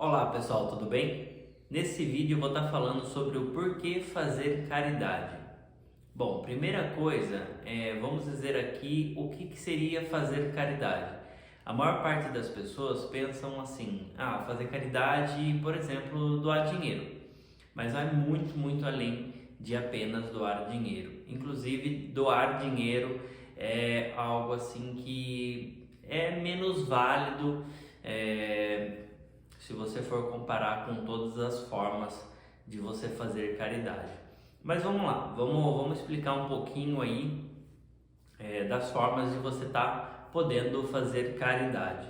Olá pessoal, tudo bem? Nesse vídeo eu vou estar falando sobre o porquê fazer caridade. Bom, primeira coisa, vamos dizer aqui o que seria fazer caridade. A maior parte das pessoas pensam assim, fazer caridade, por exemplo, doar dinheiro. Mas vai muito além de apenas doar dinheiro. Inclusive, doar dinheiro é algo assim que é menos válido, se você for comparar com todas as formas de você fazer caridade. Mas vamos lá, vamos explicar um pouquinho aí das formas de você estar podendo fazer caridade.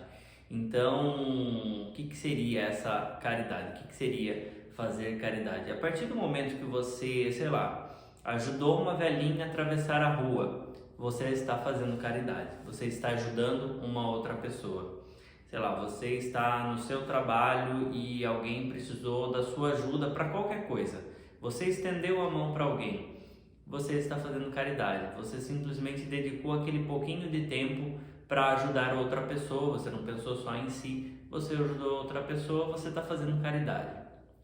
Então, o que seria essa caridade? O que seria fazer caridade? A partir do momento que você, sei lá, ajudou uma velhinha a atravessar a rua, você está fazendo caridade, você está ajudando uma outra pessoa. Sei lá, você está no seu trabalho e alguém precisou da sua ajuda para qualquer coisa. Você estendeu a mão para alguém, você está fazendo caridade. Você simplesmente dedicou aquele pouquinho de tempo para ajudar outra pessoa. Você não pensou só em si, você ajudou outra pessoa, você está fazendo caridade.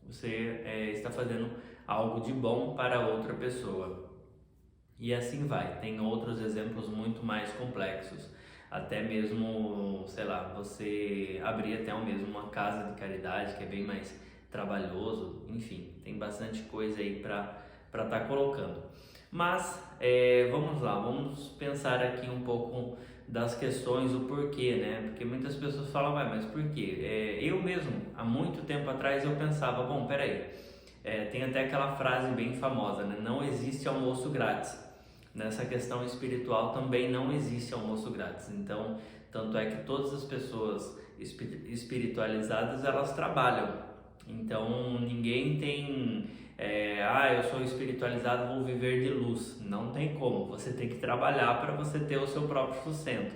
Você está fazendo algo de bom para outra pessoa. E assim vai. Tem outros exemplos muito mais complexos. Até mesmo, sei lá, você abrir até mesmo uma casa de caridade, que é bem mais trabalhoso. Enfim, tem bastante coisa aí para estar colocando. Mas vamos lá, vamos pensar aqui um pouco das questões, o porquê, né? Porque muitas pessoas falam, mas por quê? Eu mesmo, há muito tempo atrás, eu pensava, bom, peraí, tem até aquela frase bem famosa, né? Não existe almoço grátis. Nessa questão espiritual também não existe almoço grátis. Então, tanto é que todas as pessoas espiritualizadas, elas trabalham. Então, ninguém tem, eu sou espiritualizado, vou viver de luz. Não tem como, você tem que trabalhar para você ter o seu próprio sustento.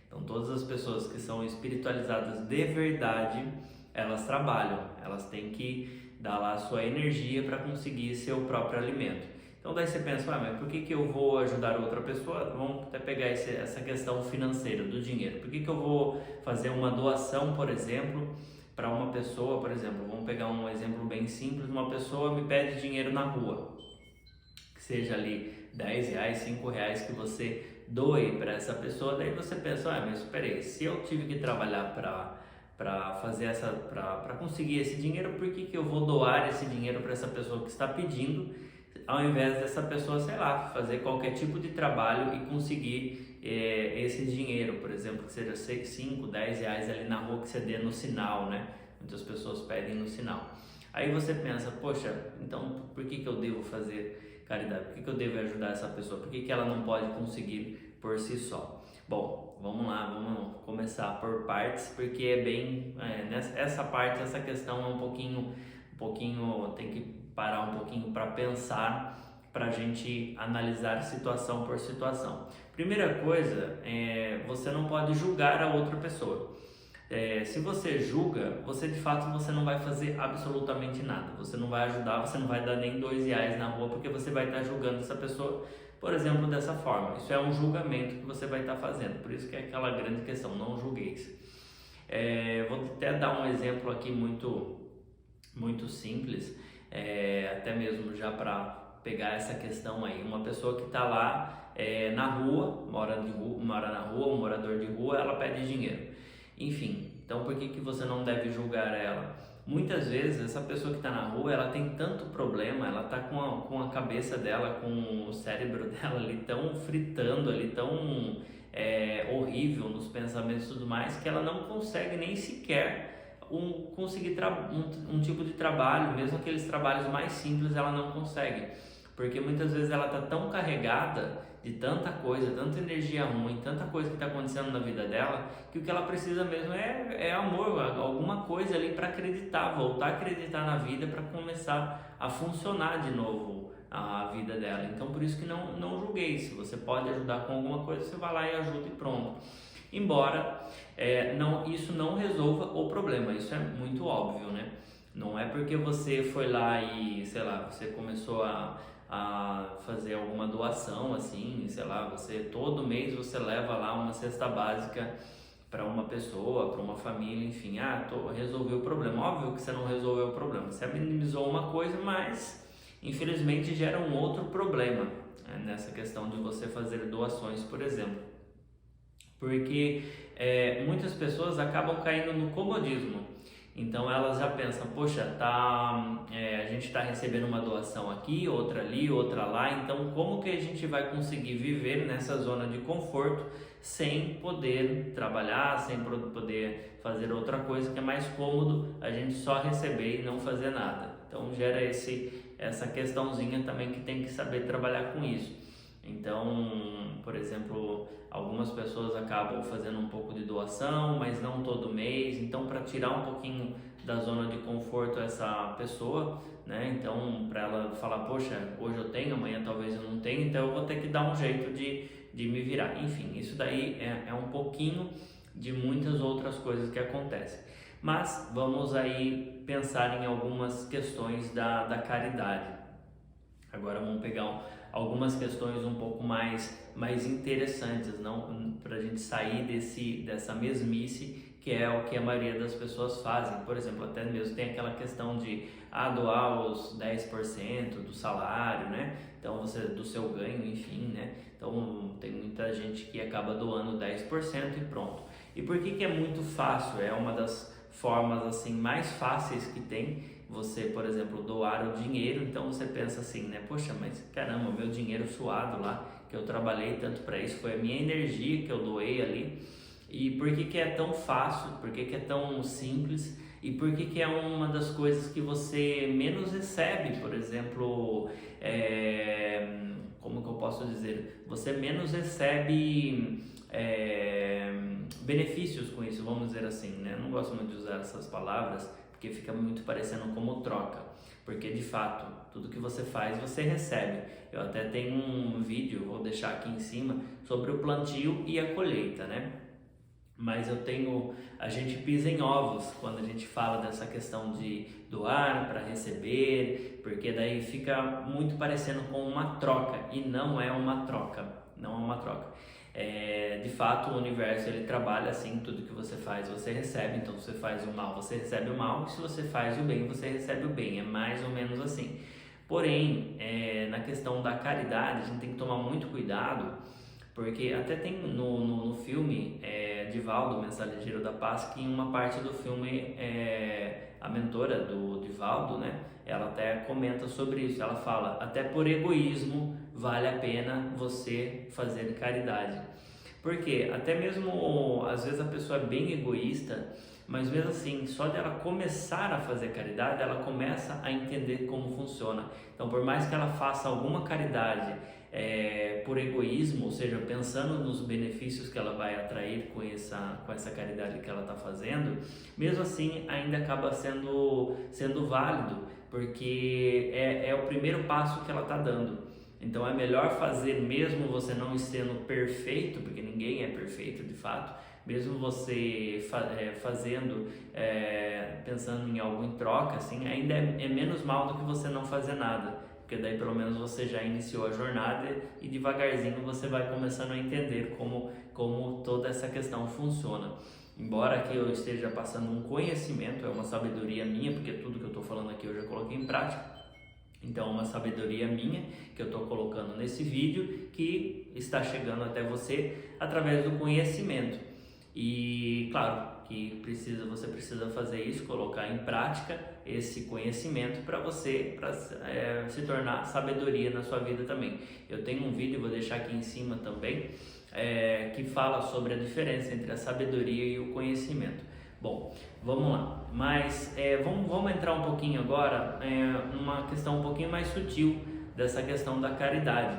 Então, todas as pessoas que são espiritualizadas de verdade, elas trabalham, elas têm que dar lá a sua energia para conseguir seu próprio alimento. Então daí você pensa, mas por que eu vou ajudar outra pessoa? Vamos até pegar essa questão financeira do dinheiro. Por que eu vou fazer uma doação, por exemplo, para uma pessoa, por exemplo, vamos pegar um exemplo bem simples, uma pessoa me pede dinheiro na rua, que seja ali R$ 10, R$ 5 que você doe para essa pessoa, daí você pensa, mas espera aí, se eu tive que trabalhar para fazer para conseguir esse dinheiro, por que eu vou doar esse dinheiro para essa pessoa que está pedindo, ao invés dessa pessoa, sei lá, fazer qualquer tipo de trabalho e conseguir esse dinheiro, por exemplo, que seja 5, 10 reais ali na rua que você dê no sinal, né? Muitas pessoas pedem no sinal. Aí você pensa, poxa, então por que eu devo fazer caridade? Por que eu devo ajudar essa pessoa? Por que ela não pode conseguir por si só? Bom, vamos lá, vamos começar por partes, porque é bem, essa parte, essa questão é um pouquinho, tem que parar um pouquinho para pensar, para a gente analisar situação por situação. Primeira coisa, você não pode julgar a outra pessoa. Se você julga, você de fato você não vai fazer absolutamente nada. Você não vai ajudar, você não vai dar nem R$ 2 na rua, porque você vai estar julgando essa pessoa, por exemplo, dessa forma. Isso é um julgamento que você vai estar fazendo. Por isso que é aquela grande questão, não julgueis. Vou até dar um exemplo aqui muito simples, até mesmo já para pegar essa questão aí. Uma pessoa que está lá na rua, mora na rua, um morador de rua, ela pede dinheiro. Enfim, então por que você não deve julgar ela? Muitas vezes essa pessoa que está na rua, ela tem tanto problema, ela está com a cabeça dela, com o cérebro dela ali tão fritando, ali tão horrível nos pensamentos e tudo mais, que ela não consegue nem sequer conseguir um tipo de trabalho, mesmo aqueles trabalhos mais simples ela não consegue, porque muitas vezes ela está tão carregada de tanta coisa, tanta energia ruim, tanta coisa que está acontecendo na vida dela, que o que ela precisa mesmo é amor, alguma coisa ali para acreditar, voltar a acreditar na vida, para começar a funcionar de novo a vida dela. Então por isso que não julguei, se você pode ajudar com alguma coisa, você vai lá e ajuda e pronto. Embora isso não resolva o problema, isso é muito óbvio, né? Não é porque você foi lá e, sei lá, você começou a fazer alguma doação assim, sei lá, você todo mês você leva lá uma cesta básica para uma pessoa, para uma família, enfim, resolveu o problema. Óbvio que você não resolveu o problema, você minimizou uma coisa, mas infelizmente gera um outro problema, né, nessa questão de você fazer doações, por exemplo, porque muitas pessoas acabam caindo no comodismo. Então elas já pensam, poxa, a gente está recebendo uma doação aqui, outra ali, outra lá, então como que a gente vai conseguir viver nessa zona de conforto sem poder trabalhar, sem poder fazer outra coisa, que é mais cômodo a gente só receber e não fazer nada. Então gera essa questãozinha também que tem que saber trabalhar com isso. Então, por exemplo, algumas pessoas acabam fazendo um pouco de doação, mas não todo mês. Então, para tirar um pouquinho da zona de conforto essa pessoa, né? Então, para ela falar, poxa, hoje eu tenho, amanhã talvez eu não tenha, então eu vou ter que dar um jeito de me virar. Enfim, isso daí é um pouquinho de muitas outras coisas que acontecem. Mas vamos aí pensar em algumas questões da caridade. Agora vamos pegar algumas questões um pouco mais interessantes, não para a gente sair dessa mesmice que é o que a maioria das pessoas fazem. Por exemplo, até mesmo tem aquela questão de doar os 10% do salário, né? Então do seu ganho, enfim, né? Então tem muita gente que acaba doando 10% e pronto. E por que é muito fácil? É uma das formas assim mais fáceis que tem você, por exemplo, doar o dinheiro. Então você pensa assim, né? Poxa, mas caramba, meu dinheiro suado lá, que eu trabalhei tanto para isso, foi a minha energia que eu doei ali. E por que é tão fácil? Por que é tão simples? E por que é uma das coisas que você menos recebe? Por exemplo, como que eu posso dizer? Você menos recebe benefícios com isso, vamos dizer assim, né? Eu não gosto muito de usar essas palavras, porque fica muito parecendo como troca, porque de fato, tudo que você faz, você recebe. Eu até tenho um vídeo, vou deixar aqui em cima, sobre o plantio e a colheita, né? Mas a gente pisa em ovos quando a gente fala dessa questão de doar para receber, porque daí fica muito parecendo com uma troca, e não é uma troca, não é uma troca. De fato, o universo ele trabalha assim, tudo que você faz você recebe. Então se você faz o mal, você recebe o mal, e se você faz o bem, você recebe o bem, é mais ou menos assim. Porém, na questão da caridade, a gente tem que tomar muito cuidado, porque até tem no filme Divaldo, Mensageiro da Paz, que em uma parte do filme a mentora do Divaldo, né, ela até comenta sobre isso. Ela fala, até por egoísmo vale a pena você fazer caridade. Porque até mesmo às vezes a pessoa é bem egoísta, mas mesmo assim, só de ela começar a fazer caridade, ela começa a entender como funciona. Então, por mais que ela faça alguma caridade por egoísmo, ou seja, pensando nos benefícios que ela vai atrair com essa caridade que ela está fazendo, mesmo assim ainda acaba sendo válido, porque é o primeiro passo que ela está dando. Então é melhor fazer mesmo você não sendo perfeito, porque ninguém é perfeito de fato, mesmo você fazendo, pensando em algo em troca, assim, ainda é menos mal do que você não fazer nada, porque daí pelo menos você já iniciou a jornada e devagarzinho você vai começando a entender como toda essa questão funciona. Embora aqui eu esteja passando um conhecimento, é uma sabedoria minha, porque tudo que eu estou falando aqui eu já coloquei em prática. Então, uma sabedoria minha que eu estou colocando nesse vídeo, que está chegando até você através do conhecimento. E claro que você precisa fazer isso, colocar em prática esse conhecimento para se tornar sabedoria na sua vida também. Eu tenho um vídeo, vou deixar aqui em cima também, que fala sobre a diferença entre a sabedoria e o conhecimento. Bom, vamos lá, mas vamos entrar um pouquinho agora numa questão um pouquinho mais sutil dessa questão da caridade.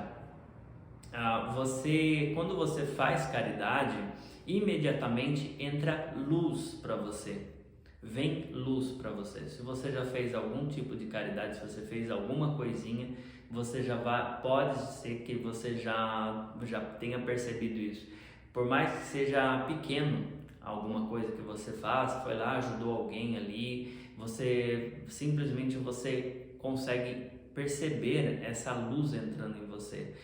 Quando você faz caridade, imediatamente entra luz para você, vem luz para você. Se você já fez algum tipo de caridade, se você fez alguma coisinha, você pode ser que você já tenha percebido isso. Por mais que seja pequeno, alguma coisa que você faz, foi lá, ajudou alguém ali, você consegue perceber essa luz entrando em você.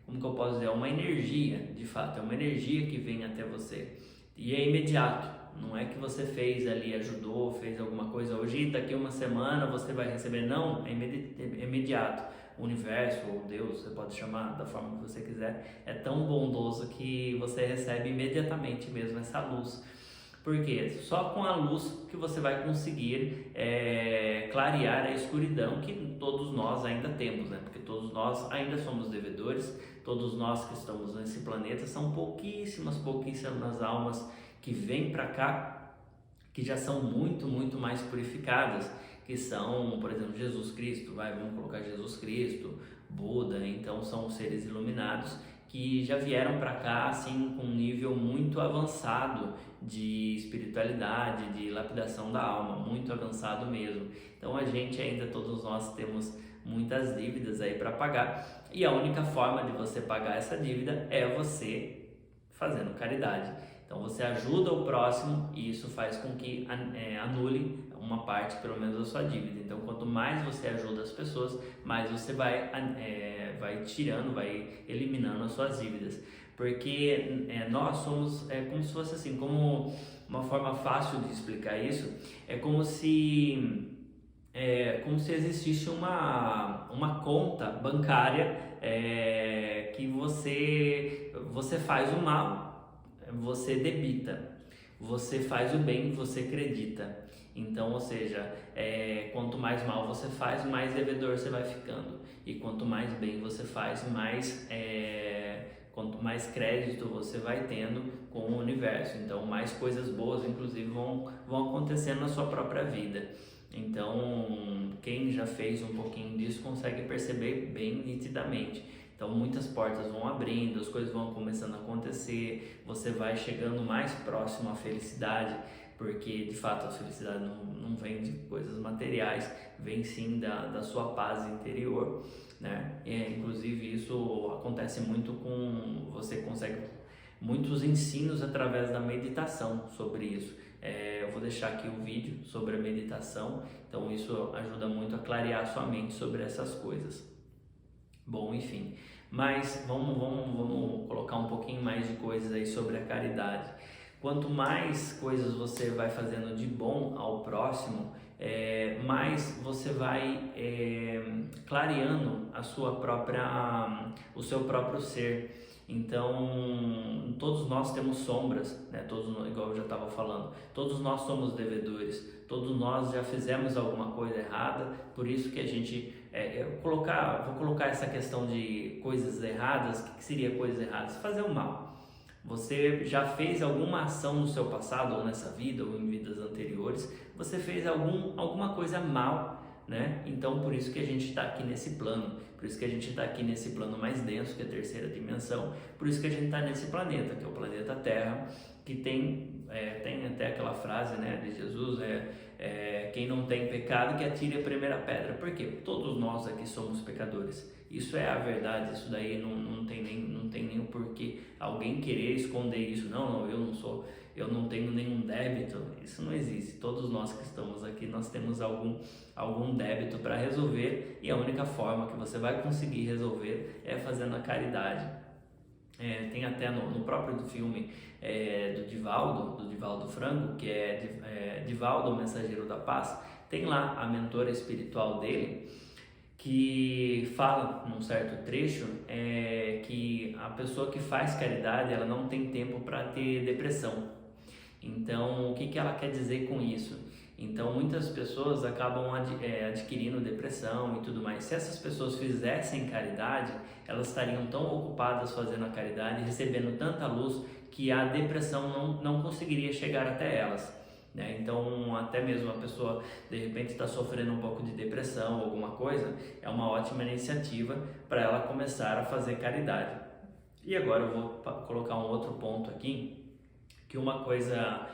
como que eu posso dizer, é uma energia, de fato, é uma energia que vem até você e é imediato. Não é que você fez ali, ajudou, fez alguma coisa hoje e daqui uma semana você vai receber, não, é imediato. O universo ou Deus, você pode chamar da forma que você quiser, é tão bondoso que você recebe imediatamente mesmo essa luz. Porque só com a luz que você vai conseguir clarear a escuridão que todos nós ainda temos, né? Porque todos nós ainda somos devedores, todos nós que estamos nesse planeta, são pouquíssimas almas que vêm para cá, que já são muito mais purificadas, que são, por exemplo, Jesus Cristo, vamos colocar Jesus Cristo, Buda, então são seres iluminados que já vieram para cá assim com um nível muito avançado de espiritualidade, de lapidação da alma, muito avançado mesmo. Então a gente ainda, todos nós temos muitas dívidas aí para pagar e a única forma de você pagar essa dívida é você fazendo caridade. Então você ajuda o próximo e isso faz com que anule uma parte pelo menos da sua dívida. Então quanto mais você ajuda as pessoas, mais você vai tirando, vai eliminando as suas dívidas. Porque nós somos, como se fosse assim, como uma forma fácil de explicar isso, é como se existisse uma conta bancária que você faz o mal, você debita, você faz o bem, você acredita. Então, ou seja, quanto mais mal você faz, mais devedor você vai ficando, e quanto mais bem você faz, quanto mais crédito você vai tendo com o universo. Então, mais coisas boas, inclusive, vão acontecendo na sua própria vida. Então, quem já fez um pouquinho disso consegue perceber bem nitidamente. Então muitas portas vão abrindo, as coisas vão começando a acontecer, você vai chegando mais próximo à felicidade, porque de fato a felicidade não vem de coisas materiais, vem sim da sua paz interior, né? Inclusive isso acontece muito você consegue muitos ensinos através da meditação sobre isso. Eu vou deixar aqui um vídeo sobre a meditação, então isso ajuda muito a clarear a sua mente sobre essas coisas. Bom, enfim, mas vamos colocar um pouquinho mais de coisas aí sobre a caridade. Quanto mais coisas você vai fazendo de bom ao próximo, mais você vai clareando o seu próprio ser. Então, todos nós temos sombras, né? Igual eu já estava falando, todos nós somos devedores, todos nós já fizemos alguma coisa errada, por isso que a gente, vou colocar essa questão de coisas erradas. O que seria coisas erradas? Fazer o mal. Você já fez alguma ação no seu passado, ou nessa vida, ou em vidas anteriores, você fez alguma coisa mal, né? Então por isso que a gente está aqui nesse plano, por isso que a gente está aqui nesse plano mais denso, que é a terceira dimensão, por isso que a gente está nesse planeta, que é o planeta Terra, que tem até aquela frase, né, de Jesus, quem não tem pecado que atire a primeira pedra. Por quê? Todos nós aqui somos pecadores. Isso é a verdade, isso daí não tem nem o porquê alguém querer esconder isso. Não, eu não tenho nenhum débito. Isso não existe. Todos nós que estamos aqui, nós temos algum débito para resolver, e a única forma que você vai conseguir resolver é fazendo a caridade. Tem até no próprio filme do Divaldo Franco, que é Divaldo, o Mensageiro da Paz, tem lá a mentora espiritual dele, que fala num certo trecho que a pessoa que faz caridade, ela não tem tempo para ter depressão. Então, o que ela quer dizer com isso? Então, muitas pessoas acabam adquirindo depressão e tudo mais. Se essas pessoas fizessem caridade, elas estariam tão ocupadas fazendo a caridade, recebendo tanta luz, que a depressão não conseguiria chegar até elas. Então, até mesmo a pessoa de repente está sofrendo um pouco de depressão, alguma coisa, é uma ótima iniciativa para ela começar a fazer caridade. E agora eu vou colocar um outro ponto aqui, que uma coisa,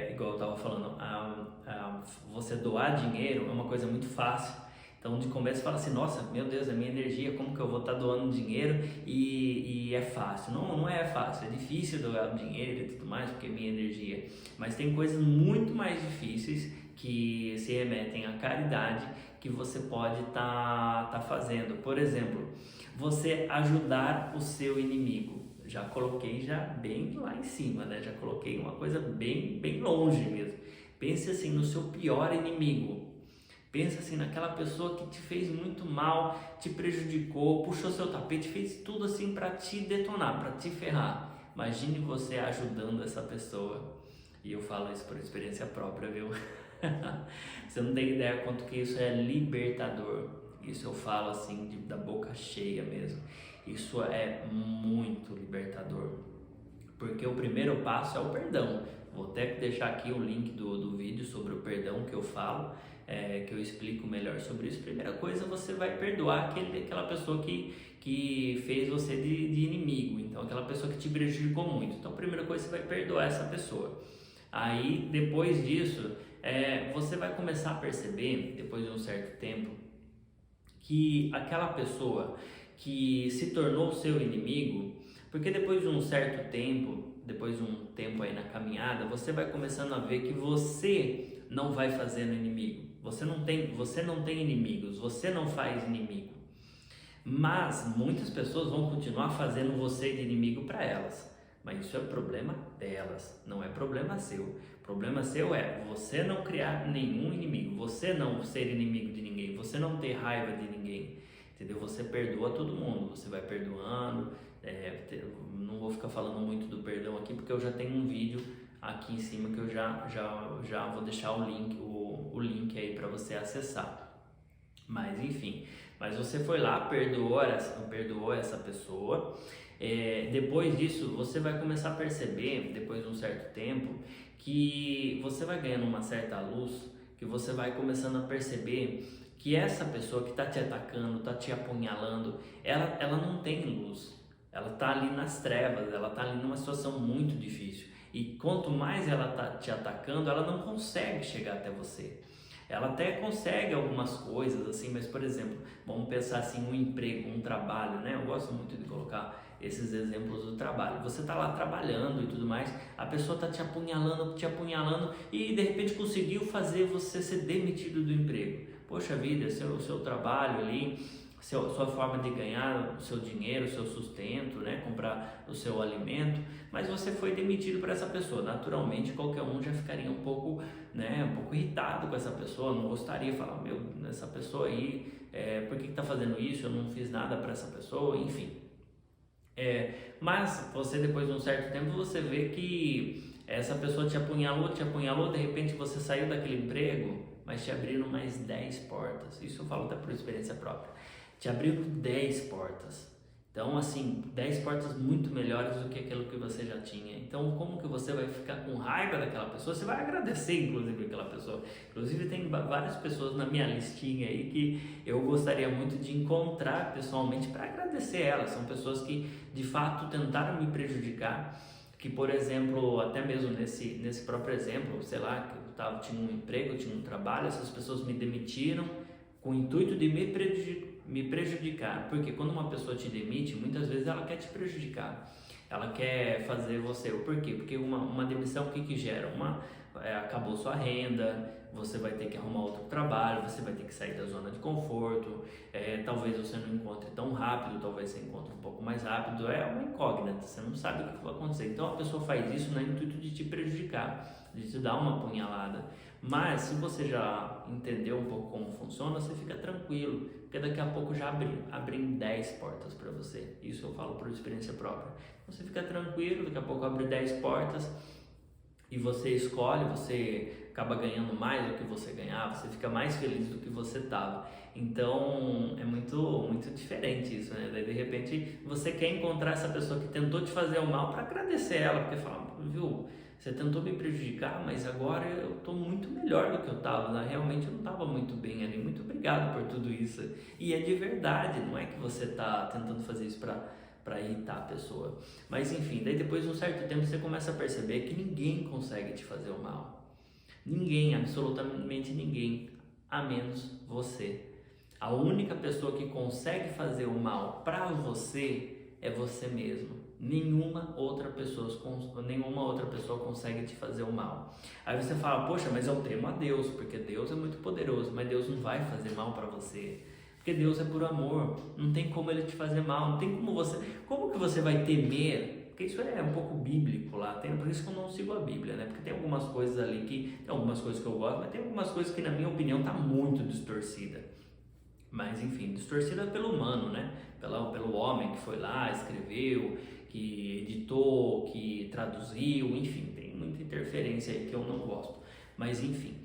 igual eu estava falando, você doar dinheiro é uma coisa muito fácil. Então, de começo, fala assim, nossa, meu Deus, a minha energia, como que eu vou estar doando dinheiro e é fácil? Não é fácil, é difícil doar dinheiro e tudo mais, porque é minha energia. Mas tem coisas muito mais difíceis que se remetem à caridade que você pode tá fazendo. Por exemplo, você ajudar o seu inimigo. Já coloquei já bem lá em cima, né? Já coloquei uma coisa bem longe mesmo. Pense assim no seu pior inimigo. Pensa assim naquela pessoa que te fez muito mal, te prejudicou, puxou seu tapete, fez tudo assim para te detonar, para te ferrar. Imagine você ajudando essa pessoa. E eu falo isso por experiência própria, viu? Você não tem ideia quanto que isso é libertador. Isso eu falo assim da boca cheia mesmo. Isso é muito libertador. Porque o primeiro passo é o perdão. Vou até deixar aqui o link do vídeo sobre o perdão que eu falo, que eu explico melhor sobre isso. Primeira coisa, você vai perdoar aquela pessoa que fez você de inimigo. Então, aquela pessoa que te prejudicou muito. Então, a primeira coisa, você vai perdoar essa pessoa. Aí, depois disso, você vai começar a perceber, depois de um certo tempo, que aquela pessoa que se tornou seu inimigo, porque depois de um certo tempo, depois de um tempo aí na caminhada, você vai começando a ver que você não vai fazendo inimigo. Você não tem inimigos, você não faz inimigo. Mas muitas pessoas vão continuar fazendo você de inimigo para elas. Mas isso é problema delas, não é problema seu. O problema seu é você não criar nenhum inimigo, você não ser inimigo de ninguém, você não ter raiva de ninguém, entendeu? Você perdoa todo mundo, você vai perdoando. Não vou ficar falando muito do perdão aqui, porque eu já tenho um vídeo aqui em cima que eu já vou deixar o link aí para você acessar. Mas enfim, mas você foi lá, perdoou essa pessoa. Depois disso, você vai começar a perceber, depois de um certo tempo, que você vai ganhando uma certa luz, que você vai começando a perceber que essa pessoa que está te atacando, está te apunhalando, ela não tem luz, ela está ali nas trevas, ela está ali numa situação muito difícil. E quanto mais ela está te atacando, ela não consegue chegar até você. Ela até consegue algumas coisas assim, mas por exemplo, vamos pensar assim, um emprego, um trabalho, né? Eu gosto muito de colocar esses exemplos do trabalho. Você está lá trabalhando e tudo mais, a pessoa está te apunhalando e de repente conseguiu fazer você ser demitido do emprego. Poxa vida, o seu trabalho ali, sua forma de ganhar o seu dinheiro, o seu sustento, né? Comprar o seu alimento, mas você foi demitido por essa pessoa. Naturalmente, qualquer um já ficaria um pouco irritado com essa pessoa, não gostaria de falar, essa pessoa aí, por que está fazendo isso? Eu não fiz nada para essa pessoa, enfim. Mas você, depois de um certo tempo, você vê que essa pessoa te apunhalou, de repente você saiu daquele emprego, mas te abriram mais 10 portas. Isso eu falo até por experiência própria. Te abriram 10 portas. Então, assim, 10 portas muito melhores do que aquilo que você já tinha. Então, como que você vai ficar com raiva daquela pessoa? Você vai agradecer, inclusive, aquela pessoa. Inclusive, tem várias pessoas na minha listinha aí que eu gostaria muito de encontrar pessoalmente para agradecer elas. São pessoas que, de fato, tentaram me prejudicar. Que, por exemplo, até mesmo nesse próprio exemplo, sei lá, que eu tinha um emprego, tinha um trabalho, essas pessoas me demitiram com o intuito de me prejudicar, porque quando uma pessoa te demite, muitas vezes ela quer te prejudicar, ela quer fazer você, por quê? Porque uma demissão, o que gera? Acabou sua renda, você vai ter que arrumar outro trabalho, você vai ter que sair da zona de conforto, talvez você não encontre tão rápido, talvez você encontre um pouco mais rápido, é uma incógnita, você não sabe o que vai acontecer. Então a pessoa faz isso no intuito de te prejudicar, de te dar uma apunhalada. Mas se você já entendeu um pouco como funciona, você fica tranquilo, porque daqui a pouco já abrem 10 portas para você. Isso eu falo por experiência própria. Você fica tranquilo, daqui a pouco abre 10 portas e você escolhe, você acaba ganhando mais do que você ganhava, você fica mais feliz do que você estava. Então é muito diferente isso, né? Daí de repente você quer encontrar essa pessoa que tentou te fazer o mal para agradecer ela, porque fala, viu? Você tentou me prejudicar, mas agora eu estou muito melhor do que eu estava, né? Realmente eu não estava muito bem ali, muito obrigado por tudo isso. E é de verdade, não é que você está tentando fazer isso para irritar a pessoa. Mas enfim, daí depois de um certo tempo você começa a perceber que ninguém consegue te fazer o mal. Ninguém, absolutamente ninguém, a menos você. A única pessoa que consegue fazer o mal para você é você mesmo. Nenhuma outra pessoa consegue te fazer o mal. Aí você fala, poxa, mas eu temo a Deus, porque Deus é muito poderoso, mas Deus não vai fazer mal para você. Porque Deus é por amor, não tem como Ele te fazer mal, não tem como que você vai temer? Porque isso é um pouco bíblico lá, por isso que eu não sigo a Bíblia, né? Porque tem algumas coisas ali tem algumas coisas que eu gosto, mas tem algumas coisas que na minha opinião tá muito distorcida. Mas enfim, distorcida pelo humano, né? Pelo homem que foi lá, escreveu, que editou, que traduziu, enfim, tem muita interferência aí que eu não gosto. Mas enfim,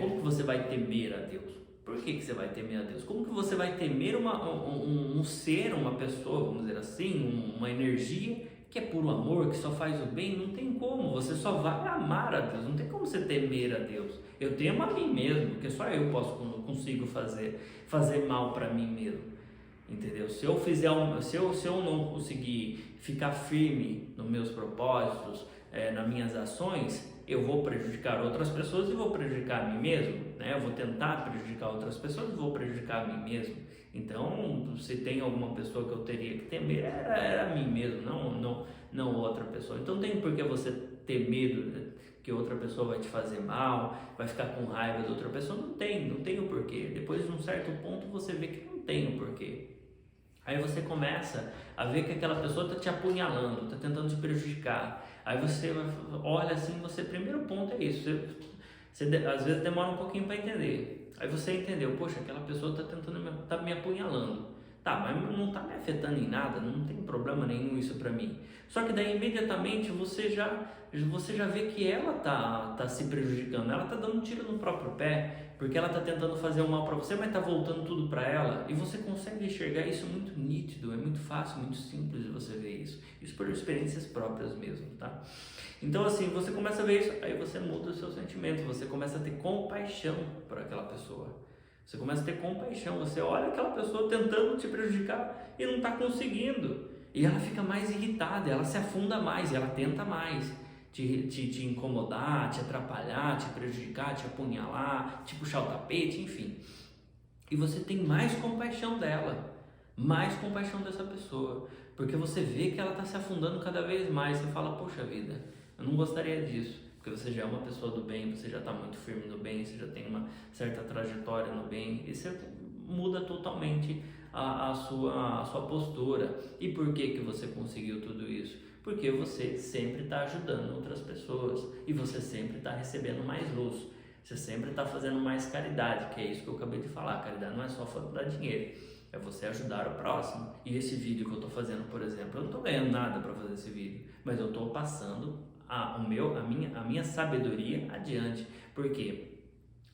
como que você vai temer a Deus? Por que você vai temer a Deus? Como que você vai temer um ser, uma pessoa, vamos dizer assim, uma energia que é puro amor, que só faz o bem? Não tem como, você só vai amar a Deus, não tem como você temer a Deus. Eu temo a mim mesmo, porque só eu consigo fazer mal para mim mesmo, entendeu? Se eu não conseguir ficar firme nos meus propósitos, nas minhas ações, eu vou prejudicar outras pessoas e vou prejudicar a mim mesmo, né? Eu vou tentar prejudicar outras pessoas e vou prejudicar a mim mesmo. Então, se tem alguma pessoa que eu teria que temer, era a mim mesmo, não outra pessoa. Então, tem por que você ter medo que outra pessoa vai te fazer mal, vai ficar com raiva de outra pessoa? Não tem o porquê. Depois de um certo ponto, você vê que não tem o porquê. Aí você começa a ver que aquela pessoa está te apunhalando, está tentando te prejudicar. Aí você olha assim, primeiro ponto é isso, você às vezes demora um pouquinho para entender. Aí você entendeu, poxa, aquela pessoa está me apunhalando. Tá, mas não está me afetando em nada, não tem problema nenhum isso para mim. Só que daí imediatamente você já vê que ela tá se prejudicando, ela está dando um tiro no próprio pé, porque ela está tentando fazer o mal para você, mas está voltando tudo para ela, e você consegue enxergar isso muito nítido, é muito fácil, muito simples de você ver isso por experiências próprias mesmo, tá? Então assim, você começa a ver isso, aí você muda o seu sentimento, você começa a ter compaixão por aquela pessoa. Você começa a ter compaixão, você olha aquela pessoa tentando te prejudicar e não está conseguindo. E ela fica mais irritada, ela se afunda mais, ela tenta mais te incomodar, te atrapalhar, te prejudicar, te apunhalar, te puxar o tapete, enfim. E você tem mais compaixão dela, mais compaixão dessa pessoa, porque você vê que ela está se afundando cada vez mais. Você fala, poxa vida, eu não gostaria disso. Porque você já é uma pessoa do bem, você já está muito firme no bem, você já tem uma certa trajetória no bem, e você muda totalmente a sua postura. E por que você conseguiu tudo isso? Porque você sempre está ajudando outras pessoas, e você sempre está recebendo mais luz, você sempre está fazendo mais caridade, que é isso que eu acabei de falar. Caridade não é só dar dinheiro, é você ajudar o próximo. E esse vídeo que eu estou fazendo, por exemplo, eu não estou ganhando nada para fazer esse vídeo, mas eu estou passando a minha sabedoria adiante, porque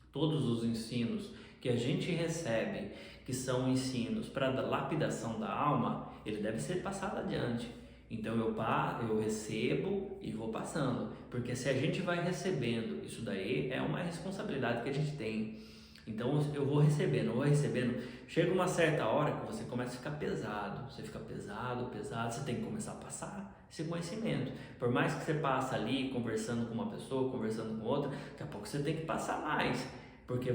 todos os ensinos que a gente recebe, que são ensinos para a lapidação da alma, ele deve ser passado adiante. Então eu recebo e vou passando, porque se a gente vai recebendo, isso daí é uma responsabilidade que a gente tem. Então eu vou recebendo, chega uma certa hora que você começa a ficar pesado, você fica pesado, você tem que começar a passar esse conhecimento. Por mais que você passe ali conversando com uma pessoa, conversando com outra, daqui a pouco você tem que passar mais, porque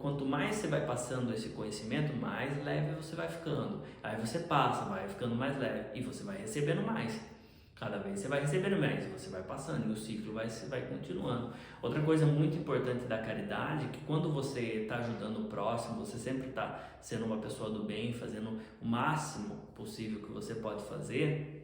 quanto mais você vai passando esse conhecimento, mais leve você vai ficando. Aí você passa, vai ficando mais leve e você vai recebendo mais. Cada vez você vai recebendo mais, você vai passando e o ciclo vai continuando. Outra coisa muito importante da caridade é que quando você está ajudando o próximo, você sempre está sendo uma pessoa do bem, fazendo o máximo possível que você pode fazer,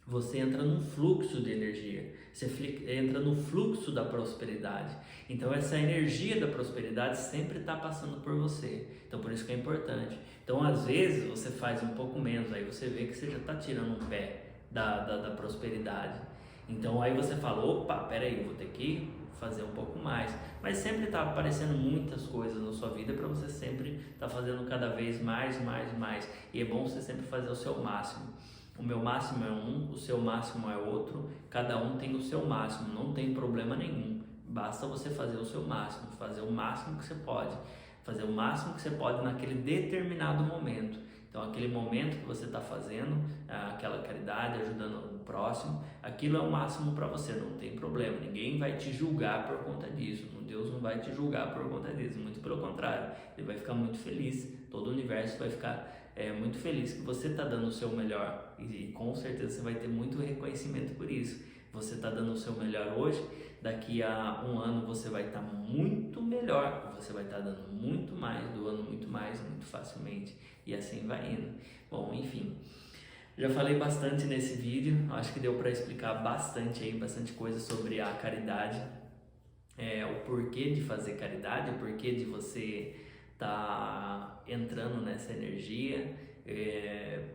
você entra num fluxo de energia, você entra no fluxo da prosperidade. Então essa energia da prosperidade sempre está passando por você. Então por isso que é importante. Então às vezes você faz um pouco menos, aí você vê que você já está tirando um pé da prosperidade. Então aí você fala, opa, peraí, eu vou ter que fazer um pouco mais. Mas sempre está aparecendo muitas coisas na sua vida para você sempre estar fazendo cada vez mais. E é bom você sempre fazer o seu máximo. O meu máximo é um, o seu máximo é outro, cada um tem o seu máximo, não tem problema nenhum. Basta você fazer o seu máximo, fazer o máximo que você pode, fazer o máximo que você pode naquele determinado momento. Então aquele momento que você está fazendo, aquela caridade, ajudando o próximo, aquilo é o máximo para você, não tem problema, ninguém vai te julgar por conta disso, Deus não vai te julgar por conta disso, muito pelo contrário, Ele vai ficar muito feliz, todo o universo vai ficar muito feliz que você está dando o seu melhor e com certeza você vai ter muito reconhecimento por isso. Você está dando o seu melhor hoje, daqui a um ano você vai estar muito melhor, você vai estar dando muito mais, doando muito mais, muito facilmente e assim vai indo. Bom, enfim, já falei bastante nesse vídeo, acho que deu para explicar bastante coisa sobre a caridade, o porquê de fazer caridade, o porquê de você tá entrando nessa energia.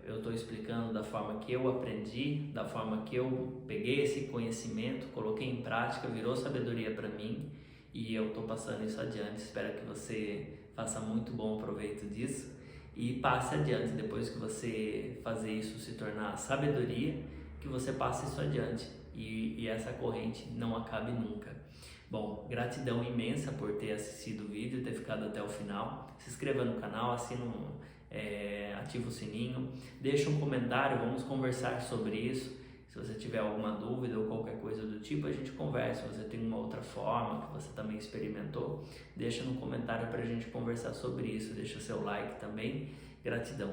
Eu estou explicando da forma que eu aprendi, da forma que eu peguei esse conhecimento, coloquei em prática, virou sabedoria para mim e eu estou passando isso adiante. Espero que você faça muito bom proveito disso e passe adiante. Depois que você fazer isso se tornar sabedoria, que você passe isso adiante e essa corrente não acabe nunca. Bom, gratidão imensa por ter assistido o vídeo, ter ficado até o final. Se inscreva no canal, ativa o sininho, deixa um comentário, vamos conversar sobre isso. Se você tiver alguma dúvida ou qualquer coisa do tipo, a gente conversa. Se você tem uma outra forma que você também experimentou, deixa no comentário para a gente conversar sobre isso. Deixa seu like também. Gratidão.